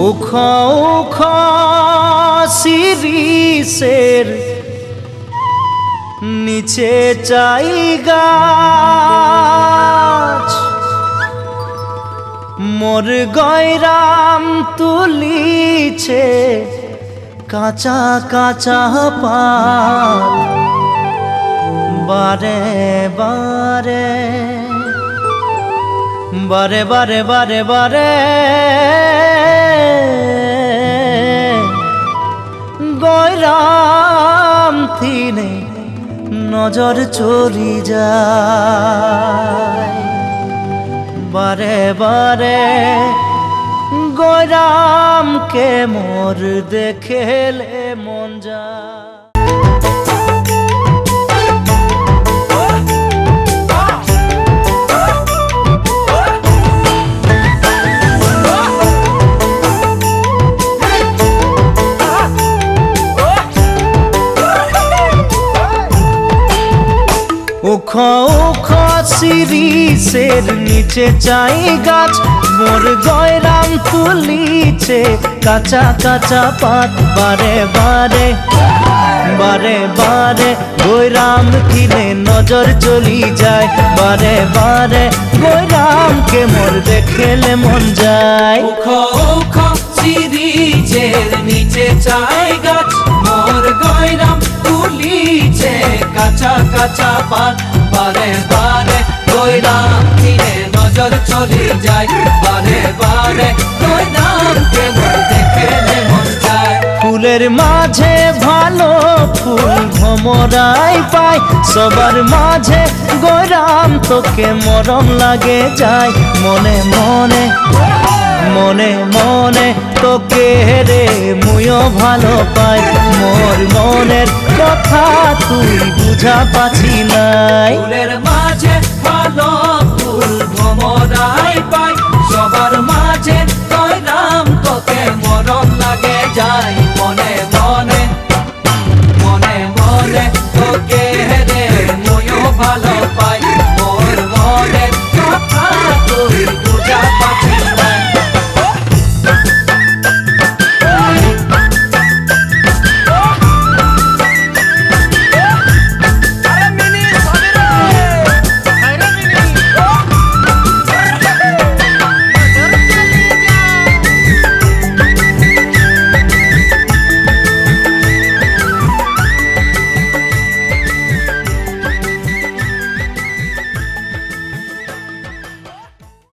উখা উখা শিরিষের নিচে চাই গাছ মোর গয়রাম তুলিছে কাঁচা কাঁচা পাত বারে বারে বারে বারে বারে বারে গয়রাম থিনে নজর চলি যায় বারে বারে গয়রামকে মোর দেখেলে মন যায়। উখা উখা শিরিষের নিচে চাই গাছ মোর গয়রাম তুলিছে কাঁচা কাঁচা পাত বারে বারে বারে বারে গয়রাম থিনে নজর চলি যায় বারে বারে গয়রামকে মোর দেখেলে মন যায়। উখা উখা শিরিষের নিচে চাই গাছ মোর গয়রাম তুলিছে কাঁচা কাঁচা পাত বারে বারে গয়রাম থিনে নজর চলি যায় বারে বারে গয়রামকে মোর দেখেলে মন যায়। ফুলের মাঝে ভালো ফুল ভমরাই পায় সবার মাঝে গয়রাম তোকে মরম লাগে যায় মনে মনে মনে মনে তোকে রে মুইও ভালো পাই মোর মনের কথা তুই বুঝা পাছি নাই। ফুলের মাঝে ভালো ফুল ভমরাই পাই সবার মাঝে গয়রাম তোকে মরম লাগে যায়